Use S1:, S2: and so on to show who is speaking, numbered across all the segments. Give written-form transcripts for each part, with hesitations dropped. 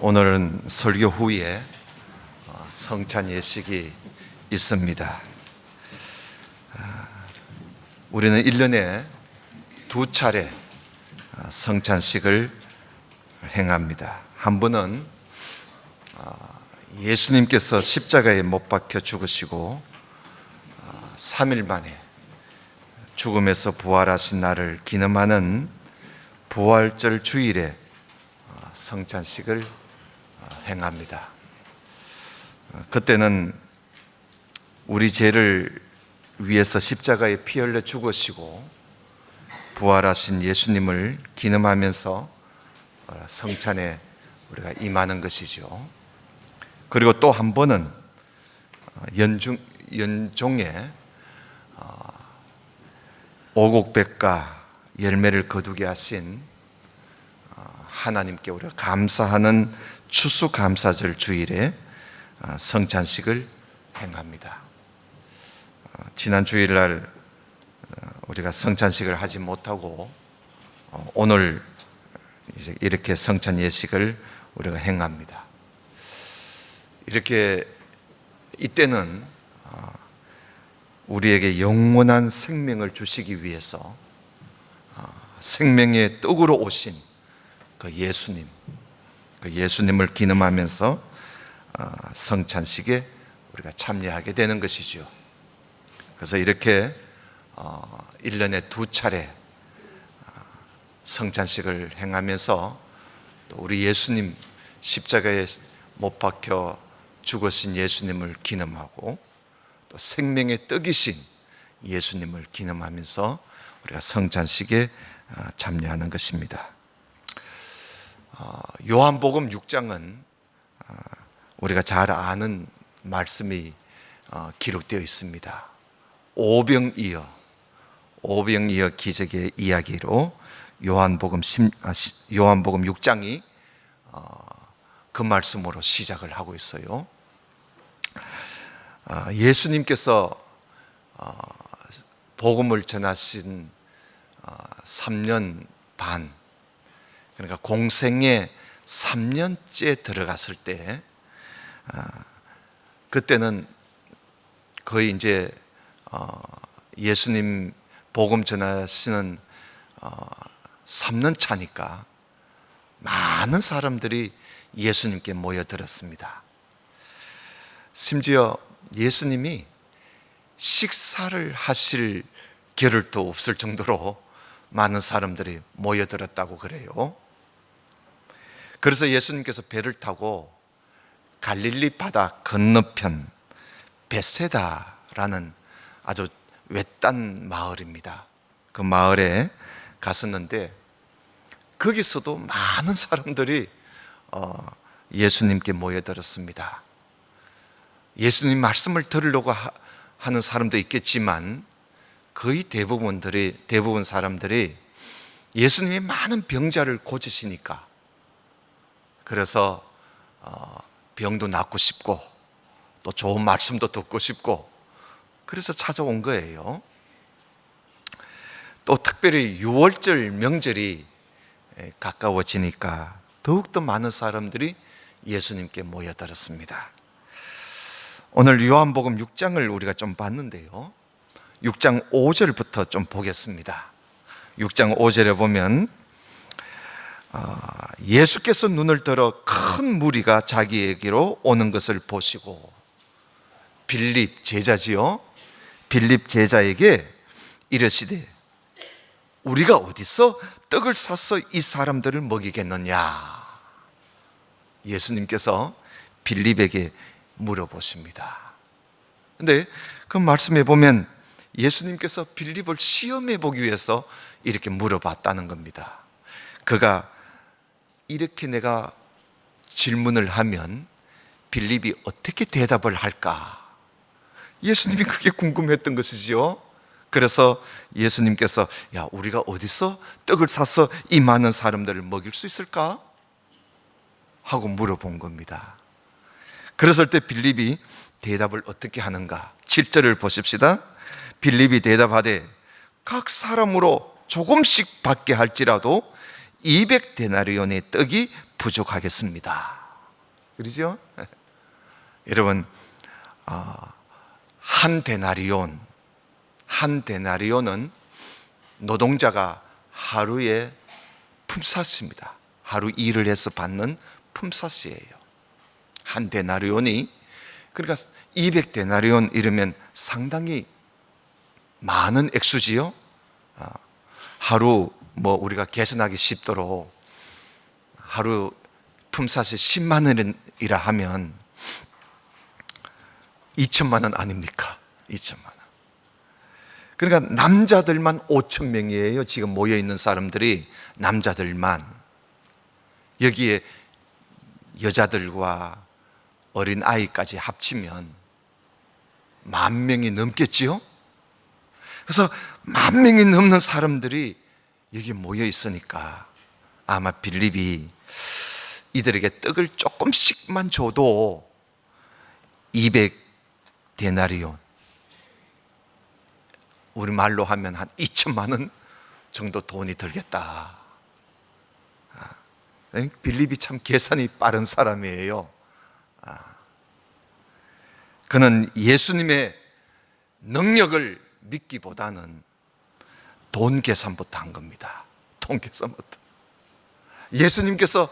S1: 오늘은 설교 후에 성찬 예식이 있습니다. 우리는 1년에 2차례 성찬식을 행합니다. 한 번은 예수님께서 십자가에 못 박혀 죽으시고 3일 만에 죽음에서 부활하신 날을 기념하는 부활절 주일에 성찬식을 행합니다. 그때는 우리 죄를 위해서 십자가에 피 흘려 죽으시고 부활하신 예수님을 기념하면서 성찬에 우리가 임하는 것이죠. 그리고 또 한 번은 연종에 오곡백과 열매를 거두게 하신 하나님께 우리가 감사하는 추수감사절 주일에 성찬식을 행합니다. 지난 주일날 우리가 성찬식을 하지 못하고 오늘 이제 이렇게 성찬 예식을 우리가 행합니다. 이렇게 이때는 우리에게 영원한 생명을 주시기 위해서 생명의 떡으로 오신 그 예수님을 기념하면서 성찬식에 우리가 참여하게 되는 것이죠. 그래서 이렇게 1년에 2차례 성찬식을 행하면서 또 우리 예수님 십자가에 못 박혀 죽으신 예수님을 기념하고 또 생명의 떡이신 예수님을 기념하면서 우리가 성찬식에 참여하는 것입니다. 요한복음 6장은 우리가 잘 아는 말씀이 기록되어 있습니다. 오병이어 기적의 이야기로 요한복음 6장이 그 말씀으로 시작을 하고 있어요. 예수님께서 복음을 전하신 3년 반, 그러니까 공생의 3년째 들어갔을 때 그때는 거의 이제 예수님 복음 전하시는 3년 차니까 많은 사람들이 예수님께 모여들었습니다. 심지어 예수님이 식사를 하실 겨를도 없을 정도로 많은 사람들이 모여들었다고 그래요. 그래서 예수님께서 배를 타고 갈릴리 바다 건너편 베세다라는 아주 외딴 마을입니다. 그 마을에 갔었는데 거기서도 많은 사람들이 예수님께 모여들었습니다. 예수님 말씀을 들으려고 하는 사람도 있겠지만 거의 대부분 사람들이 예수님이 많은 병자를 고치시니까 그래서 병도 낫고 싶고 또 좋은 말씀도 듣고 싶고 그래서 찾아온 거예요. 또 특별히 유월절 명절이 가까워지니까 더욱더 많은 사람들이 예수님께 모여들었습니다. 오늘 요한복음 6장을 우리가 좀 봤는데요, 6장 5절부터 좀 보겠습니다. 6장 5절에 보면 예수께서 눈을 들어 큰 무리가 자기에게로 오는 것을 보시고 빌립 제자지요, 빌립 제자에게 이르시되 우리가 어디서 떡을 사서 이 사람들을 먹이겠느냐. 예수님께서 빌립에게 물어보십니다. 근데 그 말씀에 보면 예수님께서 빌립을 시험해 보기 위해서 이렇게 물어봤다는 겁니다. 그가 이렇게 내가 질문을 하면 빌립이 어떻게 대답을 할까? 예수님이 그게 궁금했던 것이지요. 그래서 예수님께서 야, 우리가 어디서 떡을 사서 이 많은 사람들을 먹일 수 있을까? 하고 물어본 겁니다. 그랬을 때 빌립이 대답을 어떻게 하는가? 7절을 보십시다. 빌립이 대답하되 각 사람으로 조금씩 받게 할지라도 200데나리온의 떡이 부족하겠습니다. 그러죠? 여러분, 한 데나리온은 노동자가 하루에 품삯입니다. 하루 일을 해서 받는 품삯이에요. 한 데나리온이, 그러니까 200데나리온 이러면 상당히 많은 액수지요. 하루 우리가 계산하기 쉽도록 하루 품삯이 10만 원이라 하면 2천만 원 아닙니까? 2천만 원. 그러니까 남자들만 5천 명이에요. 지금 모여 있는 사람들이 남자들만. 여기에 여자들과 어린 아이까지 합치면 10,000명이 넘겠지요. 그래서 10,000명이 넘는 사람들이 여기 모여 있으니까 아마 빌립이 이들에게 떡을 조금씩만 줘도 200데나리온, 우리말로 하면 한 2천만 원 정도 돈이 들겠다. 빌립이 참 계산이 빠른 사람이에요. 그는 예수님의 능력을 믿기보다는 돈 계산부터 한 겁니다. 돈 계산부터. 예수님께서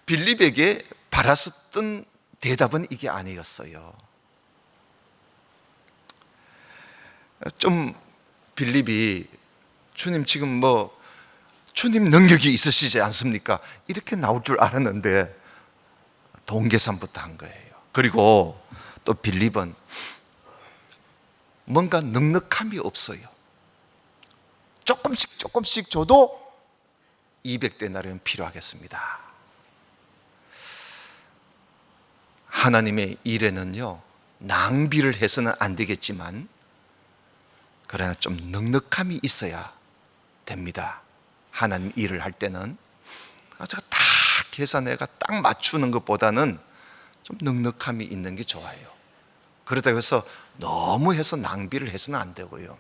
S1: 빌립에게 바라셨던 대답은 이게 아니었어요. 좀 빌립이 주님 지금 주님 능력이 있으시지 않습니까? 이렇게 나올 줄 알았는데 돈 계산부터 한 거예요. 그리고 또 빌립은 뭔가 넉넉함이 없어요. 조금씩 줘도 200데나리온 필요하겠습니다. 하나님의 일에는요, 낭비를 해서는 안 되겠지만 그러나 좀 넉넉함이 있어야 됩니다. 하나님 일을 할 때는 제가 다 계산해가 딱 맞추는 것보다는 좀 넉넉함이 있는 게 좋아요. 그러다고 해서 너무 해서 낭비를 해서는 안 되고요.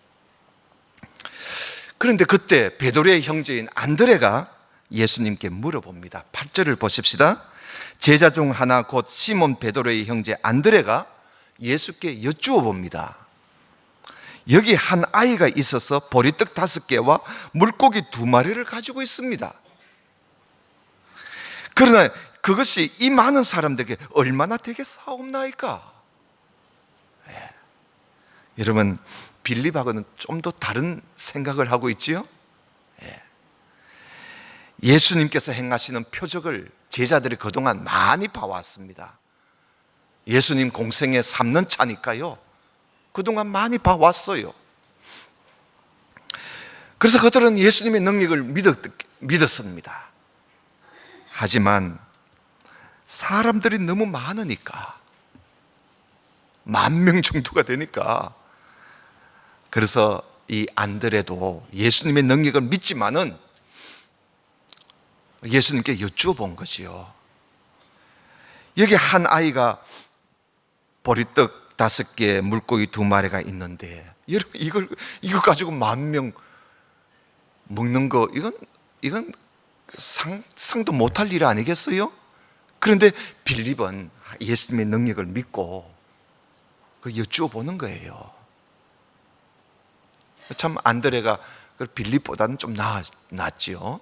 S1: 그런데 그때 베드로의 형제인 안드레가 예수님께 물어봅니다. 8절을 보십시다. 제자 중 하나 곧 시몬 베드로의 형제 안드레가 예수께 여쭈어 봅니다. 여기 한 아이가 있어서 보리떡 5개와 물고기 2마리를 가지고 있습니다. 그러나 그것이 이 많은 사람들에게 얼마나 되겠사옵나이까? 여러분, 빌립하고는 좀 더 다른 생각을 하고 있지요? 예수님께서 행하시는 표적을 제자들이 그동안 많이 봐왔습니다. 예수님 공생애 3년 차니까요, 그동안 많이 봐왔어요. 그래서 그들은 예수님의 능력을 믿었습니다. 하지만 사람들이 너무 많으니까, 10,000명 정도가 되니까, 그래서 이 안드레도 예수님의 능력을 믿지만은 예수님께 여쭈어 본 거지요. 여기 한 아이가 보리떡 5개, 물고기 2마리가 있는데, 여러분, 이거 가지고 10,000명 먹는 거, 이건 상도 못할 일 아니겠어요? 그런데 빌립은 예수님의 능력을 믿고 여쭈어 보는 거예요. 참 안드레가 빌립보다는 좀 낫지요.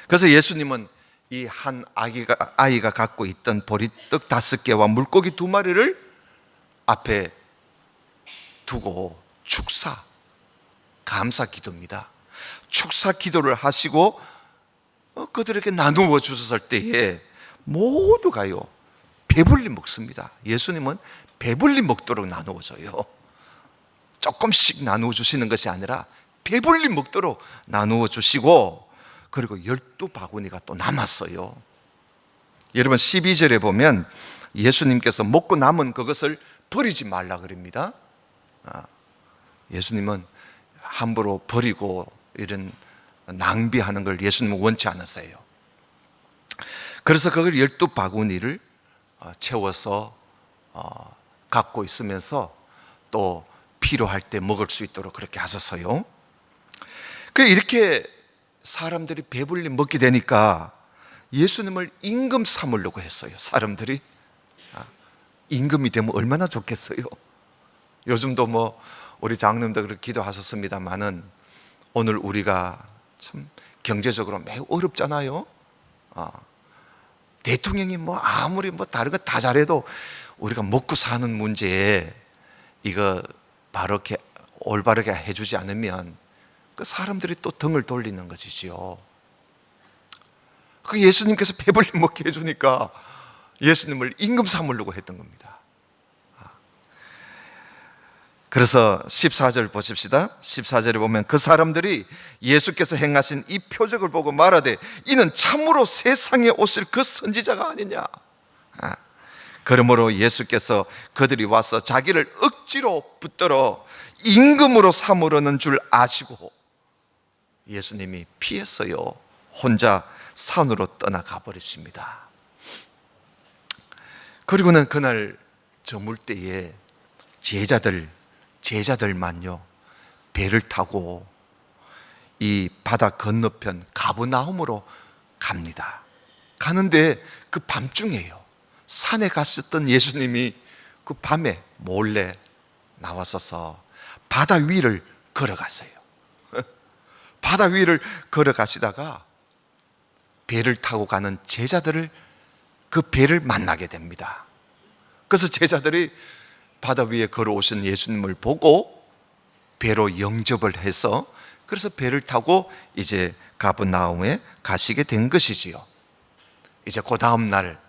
S1: 그래서 예수님은 이 한 아이가 갖고 있던 보리떡 5개와 물고기 2마리를 앞에 두고 감사 기도입니다. 축사 기도를 하시고 그들에게 나누어 주셨을 때에 모두가요, 배불리 먹습니다. 예수님은 배불리 먹도록 나누어 줘요. 조금씩 나누어 주시는 것이 아니라 배불리 먹도록 나누어 주시고, 그리고 12바구니가 또 남았어요. 여러분, 12절에 보면 예수님께서 먹고 남은 그것을 버리지 말라 그럽니다. 예수님은 함부로 버리고 이런 낭비하는 걸 예수님은 원치 않으세요. 그래서 그걸 12바구니를 채워서 갖고 있으면서 또 필요할 때 먹을 수 있도록 그렇게 하셨어요. 그래, 이렇게 사람들이 배불리 먹게 되니까 예수님을 임금 삼으려고 했어요. 사람들이. 임금이 되면 얼마나 좋겠어요. 요즘도 뭐 우리 장로님도 그렇게 기도하셨습니다만은 오늘 우리가 참 경제적으로 매우 어렵잖아요. 대통령이 뭐 아무리 뭐 다른 거 다 잘해도 우리가 먹고 사는 문제에 이거 바로 이렇게 올바르게 해주지 않으면 그 사람들이 또 등을 돌리는 것이지요. 그 예수님께서 배불리 먹게 해주니까 예수님을 임금 삼으려고 했던 겁니다. 그래서 14절 보십시다. 14절에 보면 그 사람들이 예수께서 행하신 이 표적을 보고 말하되 이는 참으로 세상에 오실 그 선지자가 아니냐. 그러므로 예수께서 그들이 와서 자기를 억지로 붙들어 임금으로 삼으려는 줄 아시고 예수님이 피했어요. 혼자 산으로 떠나가 버리십니다. 그리고는 그날 저물 때에 제자들만요 배를 타고 이 바다 건너편 가브나움으로 갑니다. 가는데 그 밤중에요, 산에 가셨던 예수님이 그 밤에 몰래 나와서서 바다 위를 걸어갔어요. 바다 위를 걸어가시다가 배를 타고 가는 제자들을, 그 배를 만나게 됩니다. 그래서 제자들이 바다 위에 걸어오신 예수님을 보고 배로 영접을 해서 그래서 배를 타고 이제 가브나움에 가시게 된 것이지요. 이제 그 다음 날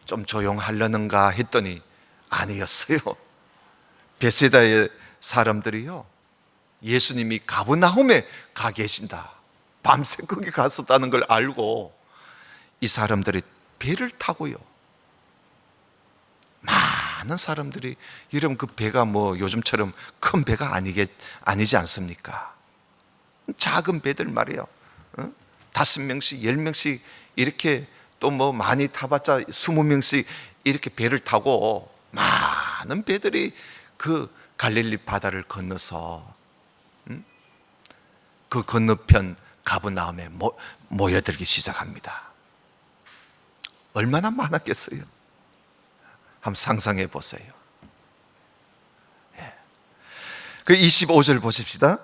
S1: 좀 조용하려는가 했더니 아니었어요. 베세다의 사람들이요, 예수님이 가브나움에 가 계신다, 밤새 거기 갔었다는 걸 알고 이 사람들이 배를 타고요, 많은 사람들이, 여러분 그 배가 뭐 요즘처럼 큰 배가 아니지 않습니까? 작은 배들 말이에요. 5명씩 10명씩 이렇게, 또 뭐 많이 타봤자 20명씩 이렇게 배를 타고 많은 배들이 그 갈릴리 바다를 건너서 그 건너편 가브나움에 모여들기 시작합니다. 얼마나 많았겠어요? 한번 상상해 보세요. 그 25절 보십시다.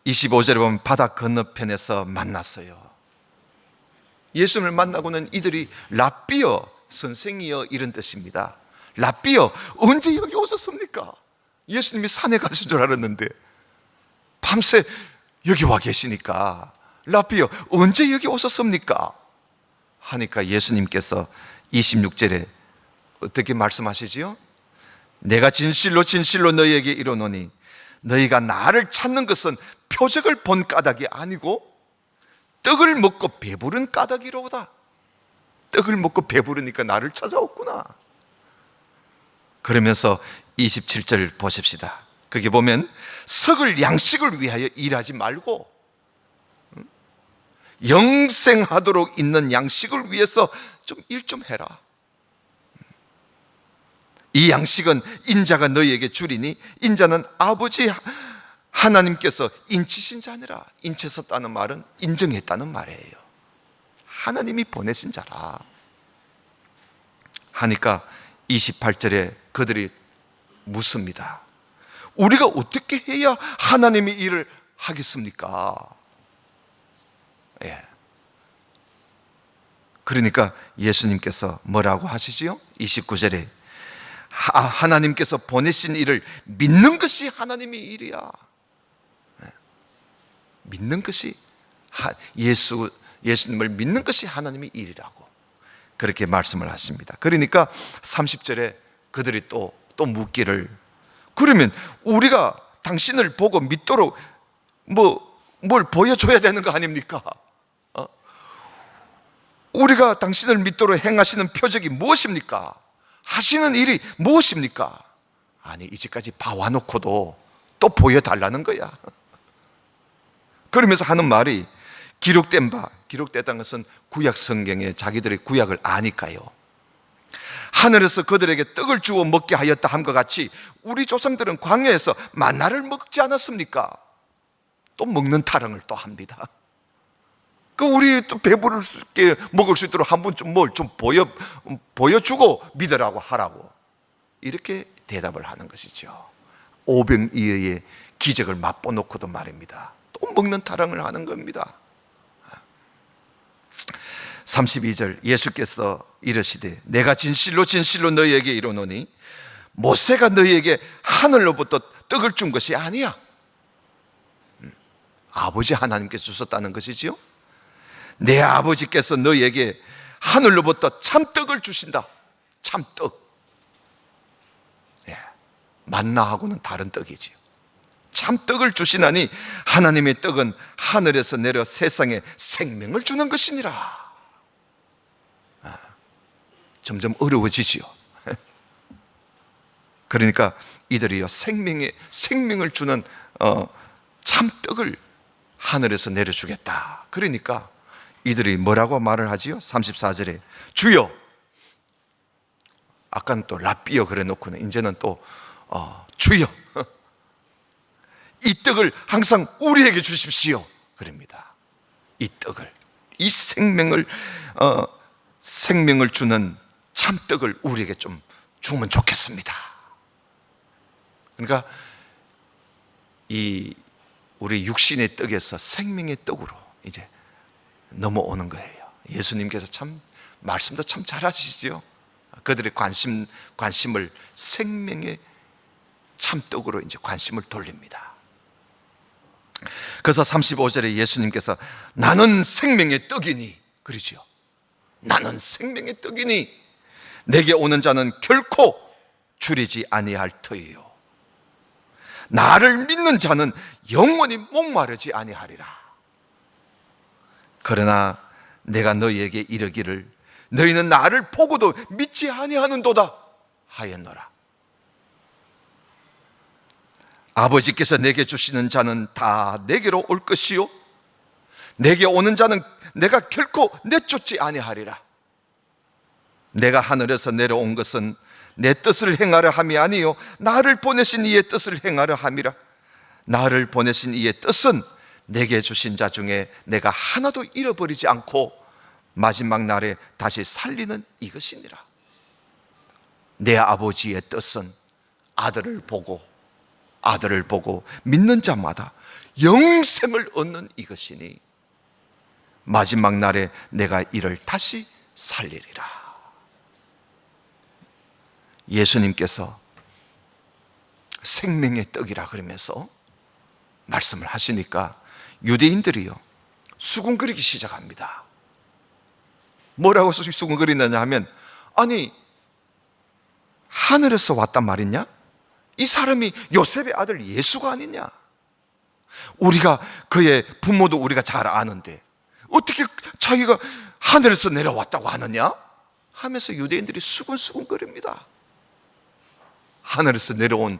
S1: 25절에 보면 바다 건너편에서 만났어요. 예수님을 만나고는 이들이 랍비여, 선생이여, 이런 뜻입니다. 랍비여, 언제 여기 오셨습니까? 예수님이 산에 가신 줄 알았는데 밤새 여기 와 계시니까 랍비여, 언제 여기 오셨습니까? 하니까 예수님께서 26절에 어떻게 말씀하시지요? 내가 진실로 진실로 너희에게 이르노니 너희가 나를 찾는 것은 표적을 본 까닭이 아니고 떡을 먹고 배부른 까닭이로다. 떡을 먹고 배부르니까 나를 찾아왔구나. 그러면서 27절 보십시다. 거기 보면 썩을 양식을 위하여 일하지 말고 영생하도록 있는 양식을 위해서 좀 일 좀 해라. 이 양식은 인자가 너희에게 주리니 인자는 아버지 하나님께서 인치신 자니라. 인치셨다는 말은 인정했다는 말이에요. 하나님이 보내신 자라 하니까 28절에 그들이 묻습니다. 우리가 어떻게 해야 하나님이 일을 하겠습니까? 예. 그러니까 예수님께서 뭐라고 하시지요? 29절에 하나님께서 보내신 일을 믿는 것이 하나님의 일이야. 믿는 것이, 예수님을 믿는 것이 하나님의 일이라고 그렇게 말씀을 하십니다. 그러니까 30절에 그들이 또 묻기를, 그러면 우리가 당신을 보고 믿도록 뭘 보여줘야 되는 거 아닙니까? 우리가 당신을 믿도록 행하시는 표적이 무엇입니까? 하시는 일이 무엇입니까? 아니, 이제까지 봐와놓고도 또 보여달라는 거야. 그러면서 하는 말이 기록됐다는 것은 구약 성경에 자기들의 구약을 아니까요. 하늘에서 그들에게 떡을 주어 먹게 하였다 함과 같이 우리 조상들은 광야에서 만나를 먹지 않았습니까? 또 먹는 타령을 또 합니다. 그 우리 또 배부를 수 있게 먹을 수 있도록 한 번쯤 뭘 좀 보여주고 믿으라고 하라고, 이렇게 대답을 하는 것이죠. 오병이어의 기적을 맛보놓고도 말입니다. 또 먹는 타령을 하는 겁니다. 32절, 예수께서 이르시되 내가 진실로 진실로 너희에게 이르노니 모세가 너희에게 하늘로부터 떡을 준 것이 아니야. 아버지 하나님께서 주셨다는 것이지요. 내 아버지께서 너희에게 하늘로부터 참떡을 주신다. 참떡. 만나하고는 다른 떡이지요. 참떡을 주시나니 하나님의 떡은 하늘에서 내려 세상에 생명을 주는 것이니라. 점점 어려워지지요. 그러니까 이들이요, 생명을 주는 참떡을 하늘에서 내려주겠다. 그러니까 이들이 뭐라고 말을 하지요? 34절에 주여, 아까는 또 라삐어 그래 놓고는 이제는 또 주여, 이 떡을 항상 우리에게 주십시오. 그럽니다. 이 떡을, 이 생명을 주는 참떡을 우리에게 좀 주면 좋겠습니다. 그러니까 이 우리 육신의 떡에서 생명의 떡으로 이제 넘어오는 거예요. 예수님께서 참 말씀도 참 잘하시죠. 그들의 관심을 생명의 참떡으로 이제 관심을 돌립니다. 그래서 35절에 예수님께서 나는 생명의 떡이니, 그러지요. 나는 생명의 떡이니 내게 오는 자는 결코 줄이지 아니할 터이요 나를 믿는 자는 영원히 목마르지 아니하리라. 그러나 내가 너희에게 이르기를 너희는 나를 보고도 믿지 아니하는도다 하였노라. 아버지께서 내게 주시는 자는 다 내게로 올 것이요 내게 오는 자는 내가 결코 내쫓지 아니하리라. 내가 하늘에서 내려온 것은 내 뜻을 행하려 함이 아니요 나를 보내신 이의 뜻을 행하려 함이라. 나를 보내신 이의 뜻은 내게 주신 자 중에 내가 하나도 잃어버리지 않고 마지막 날에 다시 살리는 이것이니라. 내 아버지의 뜻은 아들을 보고 믿는 자마다 영생을 얻는 이것이니 마지막 날에 내가 이를 다시 살리리라. 예수님께서 생명의 떡이라 그러면서 말씀을 하시니까 유대인들이요 수군거리기 시작합니다. 뭐라고 수군거리느냐 하면, 아니 하늘에서 왔단 말이냐? 이 사람이 요셉의 아들 예수가 아니냐? 우리가 그의 부모도 우리가 잘 아는데 어떻게 자기가 하늘에서 내려왔다고 하느냐? 하면서 유대인들이 수군거립니다. 하늘에서 내려온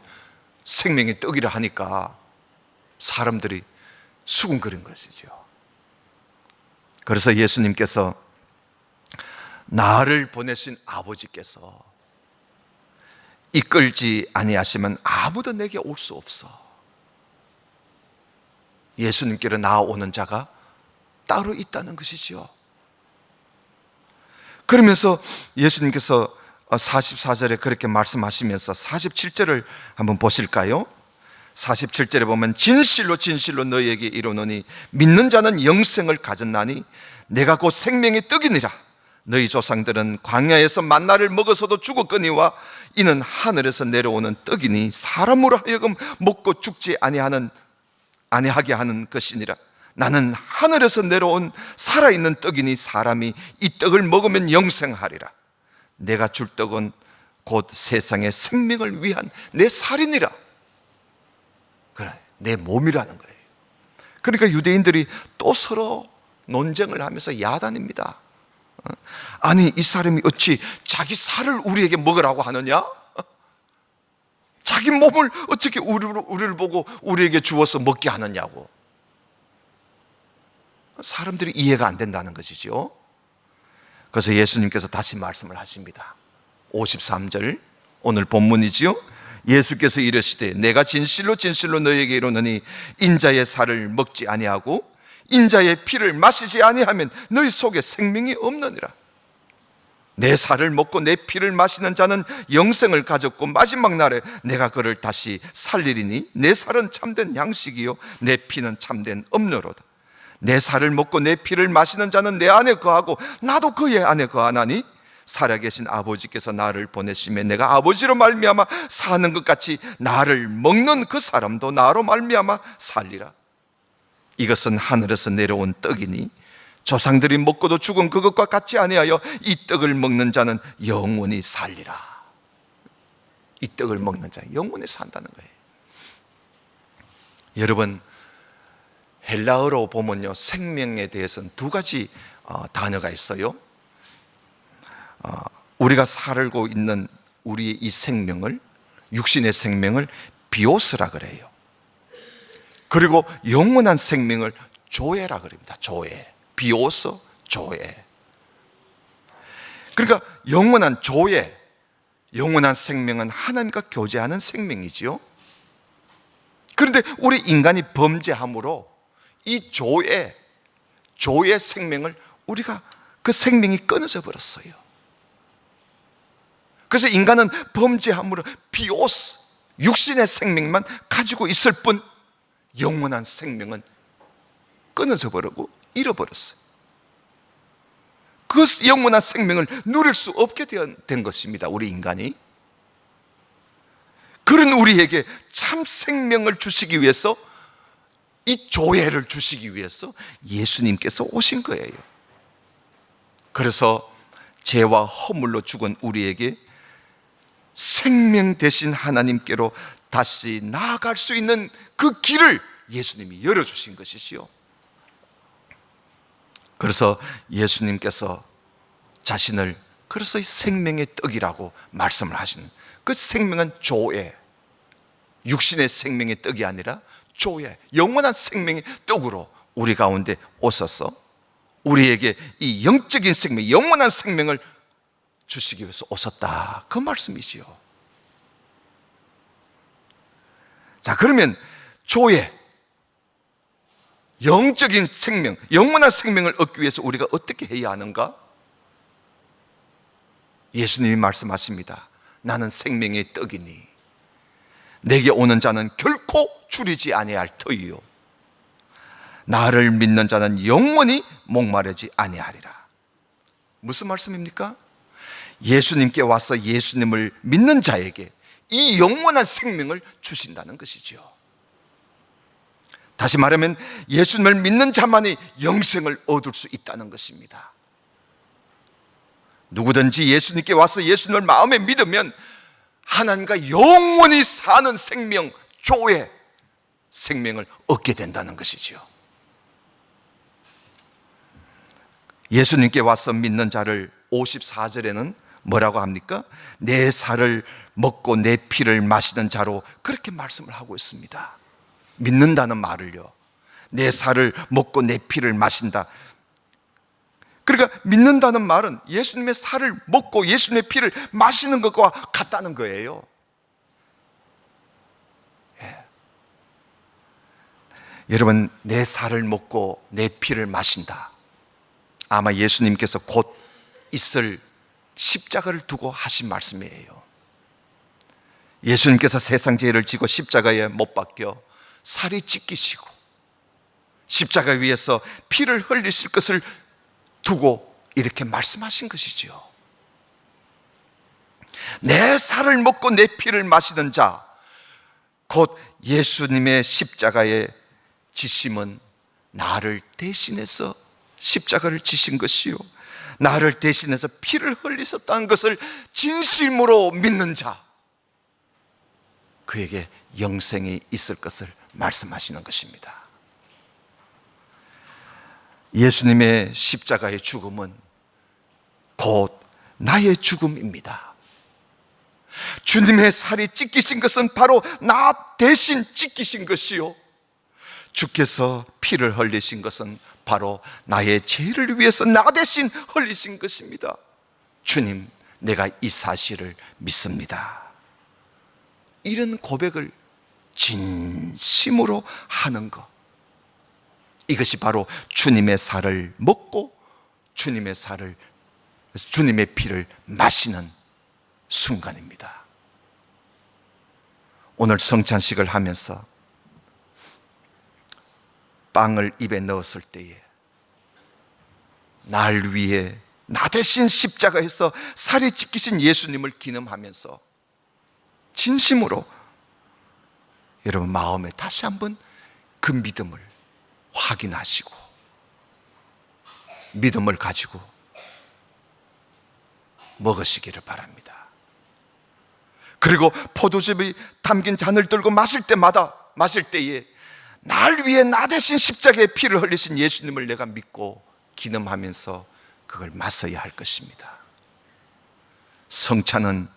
S1: 생명의 떡이라 하니까 사람들이 수군거린 것이죠. 그래서 예수님께서 나를 보내신 아버지께서 이끌지 아니하시면 아무도 내게 올 수 없어. 예수님께로 나아오는 자가 따로 있다는 것이죠. 그러면서 예수님께서 44절에 그렇게 말씀하시면서 47절을 한번 보실까요? 47절에 보면 진실로 진실로 너희에게 이르노니 믿는 자는 영생을 가졌나니 내가 곧 생명의 떡이니라. 너희 조상들은 광야에서 만나를 먹어서도 죽었거니와 이는 하늘에서 내려오는 떡이니 사람으로 하여금 먹고 죽지 아니하게 하는 것이니라. 나는 하늘에서 내려온 살아있는 떡이니 사람이 이 떡을 먹으면 영생하리라. 내가 줄 떡은 곧 세상의 생명을 위한 내 살이니라. 그래, 내 몸이라는 거예요. 그러니까 유대인들이 또 서로 논쟁을 하면서 야단입니다. 아니 이 사람이 어찌 자기 살을 우리에게 먹으라고 하느냐? 자기 몸을 어떻게 우리를 보고 우리에게 주어서 먹게 하느냐고. 사람들이 이해가 안 된다는 것이죠. 그래서 예수님께서 다시 말씀을 하십니다. 53절 오늘 본문이지요. 예수께서 이르시되 내가 진실로 진실로 너희에게 이르노니 인자의 살을 먹지 아니하고 인자의 피를 마시지 아니하면 너희 속에 생명이 없느니라. 내 살을 먹고 내 피를 마시는 자는 영생을 가졌고 마지막 날에 내가 그를 다시 살리리니 내 살은 참된 양식이요 내 피는 참된 음료로다. 내 살을 먹고 내 피를 마시는 자는 내 안에 거하고 나도 그의 안에 거하나니 살아계신 아버지께서 나를 보내심에 내가 아버지로 말미암아 사는 것 같이 나를 먹는 그 사람도 나로 말미암아 살리라. 이것은 하늘에서 내려온 떡이니 조상들이 먹고도 죽은 그것과 같지 아니하여 이 떡을 먹는 자는 영원히 살리라. 이 떡을 먹는 자 영원히 산다는 거예요. 여러분, 헬라어로 보면요, 생명에 대해서는 두 가지 단어가 있어요. 우리가 살고 있는 우리의 이 생명을, 육신의 생명을 비오스라 그래요. 그리고 영원한 생명을 조에라 그럽니다. 조에. 비오스, 조에. 그러니까 영원한 조에, 영원한 생명은 하나님과 교제하는 생명이지요. 그런데 우리 인간이 범죄함으로 이 조의 생명을 우리가 그 생명이 끊어져 버렸어요. 그래서 인간은 범죄함으로 비오스, 육신의 생명만 가지고 있을 뿐 영원한 생명은 끊어져 버리고 잃어버렸어요. 그 영원한 생명을 누릴 수 없게 된 것입니다. 우리 인간이. 그런 우리에게 참 생명을 주시기 위해서, 이 조회를 주시기 위해서 예수님께서 오신 거예요. 그래서 죄와 허물로 죽은 우리에게 생명 되신 하나님께로 다시 나아갈 수 있는 그 길을 예수님이 열어주신 것이지요. 그래서 예수님께서 자신을 그래서 이 생명의 떡이라고 말씀을 하시는, 그 생명은 조에, 육신의 생명의 떡이 아니라 조에, 영원한 생명의 떡으로 우리 가운데 오셔서 우리에게 이 영적인 생명, 영원한 생명을 주시기 위해서 오셨다, 그 말씀이지요. 자, 그러면 조에, 영적인 생명, 영원한 생명을 얻기 위해서 우리가 어떻게 해야 하는가? 예수님이 말씀하십니다. 나는 생명의 떡이니 내게 오는 자는 결코 줄이지 아니할 터이요 나를 믿는 자는 영원히 목마르지 아니하리라. 무슨 말씀입니까? 예수님께 와서 예수님을 믿는 자에게 이 영원한 생명을 주신다는 것이죠. 다시 말하면 예수님을 믿는 자만이 영생을 얻을 수 있다는 것입니다. 누구든지 예수님께 와서 예수님을 마음에 믿으면 하나님과 영원히 사는 생명, 조의 생명을 얻게 된다는 것이죠. 예수님께 와서 믿는 자를 54절에는 뭐라고 합니까? 내 살을 먹고 내 피를 마시는 자로 그렇게 말씀을 하고 있습니다. 믿는다는 말을요, 내 살을 먹고 내 피를 마신다. 그러니까 믿는다는 말은 예수님의 살을 먹고 예수님의 피를 마시는 것과 같다는 거예요. 예. 여러분, 내 살을 먹고 내 피를 마신다, 아마 예수님께서 곧 있을 십자가를 두고 하신 말씀이에요. 예수님께서 세상 죄를 지고 십자가에 못 박혀 살이 찢기시고 십자가 위에서 피를 흘리실 것을 두고 이렇게 말씀하신 것이지요. 내 살을 먹고 내 피를 마시는 자, 곧 예수님의 십자가의 지심은 나를 대신해서 십자가를 지신 것이요 나를 대신해서 피를 흘리셨다는 것을 진심으로 믿는 자, 그에게 영생이 있을 것을 말씀하시는 것입니다. 예수님의 십자가의 죽음은 곧 나의 죽음입니다. 주님의 살이 찢기신 것은 바로 나 대신 찢기신 것이요 주께서 피를 흘리신 것은 바로 나의 죄를 위해서 나 대신 흘리신 것입니다. 주님, 내가 이 사실을 믿습니다. 이런 고백을 진심으로 하는 것, 이것이 바로 주님의 살을 먹고 주님의 피를 마시는 순간입니다. 오늘 성찬식을 하면서 빵을 입에 넣었을 때에 날 위해 나 대신 십자가에서 살이 찢기신 예수님을 기념하면서 진심으로 여러분 마음에 다시 한번 그 믿음을 확인하시고 믿음을 가지고 먹으시기를 바랍니다. 그리고 포도즙이 담긴 잔을 들고 마실 때에 날 위해 나 대신 십자가에 피를 흘리신 예수님을 내가 믿고 기념하면서 그걸 마셔야 할 것입니다. 성찬은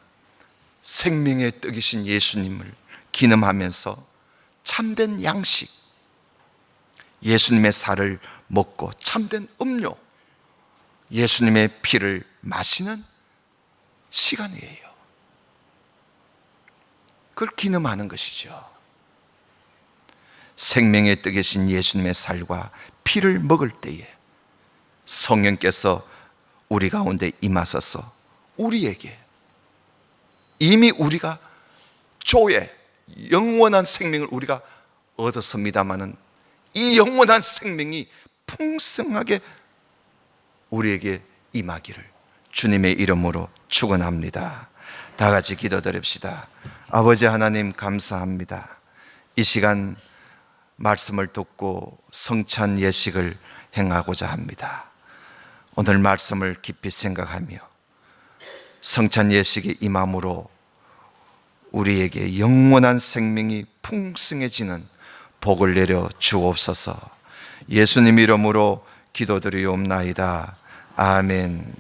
S1: 생명의 떡이신 예수님을 기념하면서 참된 양식, 예수님의 살을 먹고 참된 음료, 예수님의 피를 마시는 시간이에요. 그걸 기념하는 것이죠. 생명의 떡이신 예수님의 살과 피를 먹을 때에 성령께서 우리 가운데 임하셔서 우리에게 이미 우리가 영원한 생명을 우리가 얻었습니다마는 이 영원한 생명이 풍성하게 우리에게 임하기를 주님의 이름으로 축원합니다. 다 같이 기도드립시다. 아버지 하나님 감사합니다. 이 시간 말씀을 듣고 성찬 예식을 행하고자 합니다. 오늘 말씀을 깊이 생각하며 성찬 예식의 임함으로 우리에게 영원한 생명이 풍성해지는 복을 내려 주옵소서. 예수님 이름으로 기도드리옵나이다. 아멘.